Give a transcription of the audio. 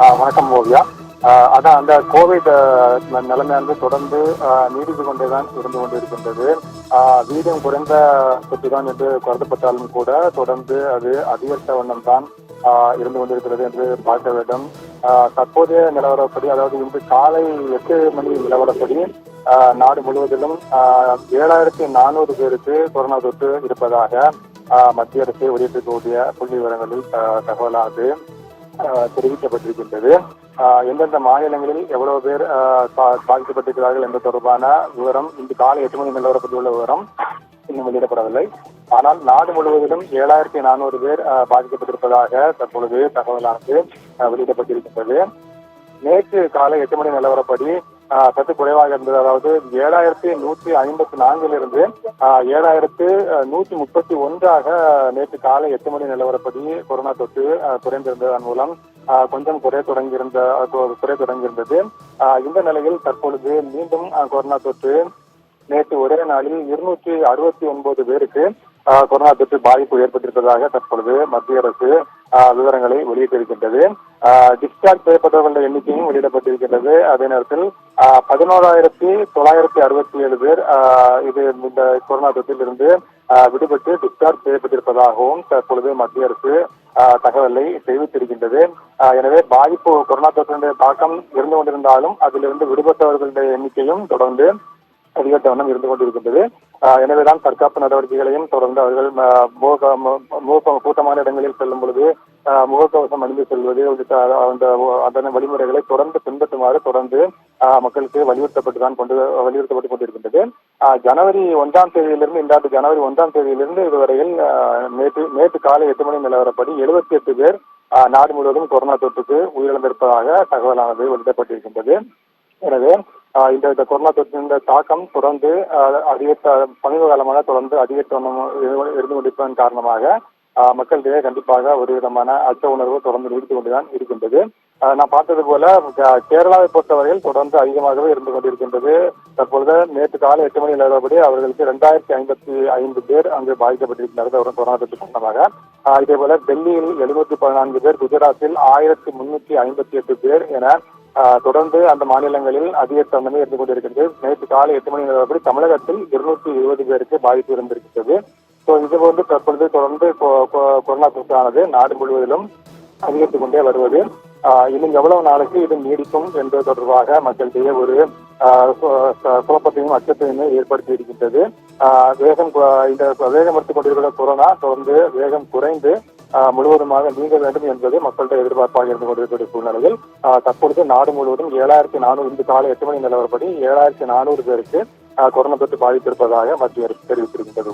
வணக்கம் ஓவியா. அதான் அந்த கோவிட் நிலைமையானது தொடர்ந்து நீடித்து கொண்டேதான் இருந்து கொண்டிருக்கின்றது. வீதம் குறைந்த தொற்றுதான் என்று கருதப்பட்டாலும் கூட தொடர்ந்து அது அதிகரித்த வண்ணம் தான் இருந்து கொண்டிருக்கிறது என்று பார்க்க வேண்டும். தற்போதைய நிலவரப்படி, அதாவது இன்று காலை 8 மணி நிலவரப்படி நாடு முழுவதிலும் 7400 பேருக்கு கொரோனா தொற்று இருப்பதாக மத்திய அரசு வெளியிட்டிருக்கக்கூடிய புள்ளி விவரங்களில் தகவலானது தெரிவிக்கப்பட்டிருக்கின்றது. எந்தெந்த மாநிலங்களில் எவ்வளவு பேர் பாதிக்கப்பட்டிருக்கிறார்கள் என்பது தொடர்பான விவரம் இன்று காலை 8 மணி நிலவரப்பட்டுள்ள விவரம் இன்னும் வெளியிடப்படவில்லை. ஆனால் நாடு முழுவதிலும் 7400 பேர் பாதிக்கப்பட்டிருப்பதாக தற்பொழுது தகவலானது வெளியிடப்பட்டிருக்கின்றது. நேற்று காலை 8 மணி நிலவரப்படி சற்று குறைவாக இருந்தது. அதாவது 7154 7131 நேற்று காலை 8 மணி நிலவரப்படி கொரோனா தொற்று குறைந்திருந்ததன் மூலம் கொஞ்சம் குறைய தொடங்கியிருந்தது. இந்த நிலையில் தற்பொழுது மீண்டும் கொரோனா தொற்று நேற்று ஒரே நாளில் 269 பேருக்கு கொரோனா தொற்று பாதிப்பு ஏற்பட்டிருப்பதாக தற்பொழுது மத்திய அரசு விவரங்களை வெளியிட்டிருக்கின்றது. டிஸ்சார்ஜ் செய்யப்பட்டவர்களுடைய எண்ணிக்கையும் வெளியிடப்பட்டிருக்கின்றது. அதே நேரத்தில் 11,967 பேர் இந்த கொரோனா தொற்றில் இருந்து விடுபட்டு டிஸ்சார்ஜ் செய்யப்பட்டிருப்பதாகவும் தற்பொழுது மத்திய அரசு தகவலை தெரிவித்திருக்கின்றது. எனவே பாதிப்பு கொரோனா தொற்றினுடைய தாக்கம் இருந்து கொண்டிருந்தாலும் அதிலிருந்து விடுபட்டவர்களுடைய எண்ணிக்கையும் தொடர்ந்து அதிகரித்த வண்ணம் இருந்து கொண்டிருக்கின்றது. எனவேதான் தற்காப்பு நடவடிக்கைகளையும் தொடர்ந்து அவர்கள் கூட்டமான இடங்களில் செல்லும் பொழுது முகக்கவசம் அணிந்து செல்வது உள்ளிட்ட அதன் வழிமுறைகளை தொடர்ந்து பின்பற்றுமாறு தொடர்ந்து மக்களுக்கு வலியுறுத்தப்பட்டுக் கொண்டிருக்கின்றது. ஜனவரி 1ஆம் தேதியிலிருந்து இந்த ஆண்டு ஜனவரி 1ஆம் தேதியிலிருந்து இதுவரையில் நேற்று காலை 8 மணி நிலவரப்படி 78 பேர் நாடு முழுவதும் கொரோனா தொற்றுக்கு உயிரிழந்திருப்பதாக தகவலானது வெளியிடப்பட்டிருக்கின்றது. எனவே இந்த கொரோனா தொற்றின் தாக்கம் தொடர்ந்து சமீப காலமாக தொடர்ந்து அதிகரித்து இருந்து கொண்டிருப்பதன் காரணமாக மக்களிடையே கண்டிப்பாக ஒரு விதமான அச்ச உணர்வு தொடர்ந்து நீடித்துக் கொண்டுதான் இருக்கின்றது. நான் பார்த்தது போல கேரளாவை பொறுத்தவரையில் தொடர்ந்து அதிகமாகவே இருந்து கொண்டிருக்கின்றது. தற்பொழுது நேற்று காலை 8 மணி நிலவரப்படி அவர்களுக்கு 2055 பேர் அங்கு பாதிக்கப்பட்டிருக்கிறார்கள் கொரோனா தொற்று காரணமாக. இதேபோல டெல்லியில் 714 பேர், குஜராத்தில் 1358 பேர் என தொடர்ந்து அந்த மாநிலங்களில் அதிகரித்த வண்ணமே இருந்து கொண்டிருக்கிறது. நேற்று காலை 8 மணி நிலவரப்படி தமிழகத்தில் 220 பேருக்கு பாதிப்பு இருந்திருக்கிறது. இதுபோன்று தற்பொழுது தொடர்ந்து கொரோனா தொற்றானது நாடு முழுவதிலும் அதிகரித்துக் கொண்டே வருவது இன்னும் எவ்வளவு நாளுக்கு இது நீடிக்கும் என்பது தொடர்பாக மக்களிடையே ஒரு குழப்பத்தையும் அச்சத்தையுமே ஏற்படுத்தி இருக்கின்றது. இந்த வேகமெடுத்துக் கொண்டிருக்கிற கொரோனா தொடர்ந்து வேகம் குறைந்து முழுவதுமாக நீங்க வேண்டும் என்பது மக்களுடைய எதிர்பார்ப்பாக இருந்து கொண்டிருக்கிற சூழ்நிலையில் தற்பொழுது நாடு முழுவதும் 7400 இன்று காலை 8 மணி நிலவரப்படி 7400 பேருக்கு கொரோனா தொற்று பாதித்திருப்பதாக மத்திய அரசு தெரிவித்திருக்கின்றது.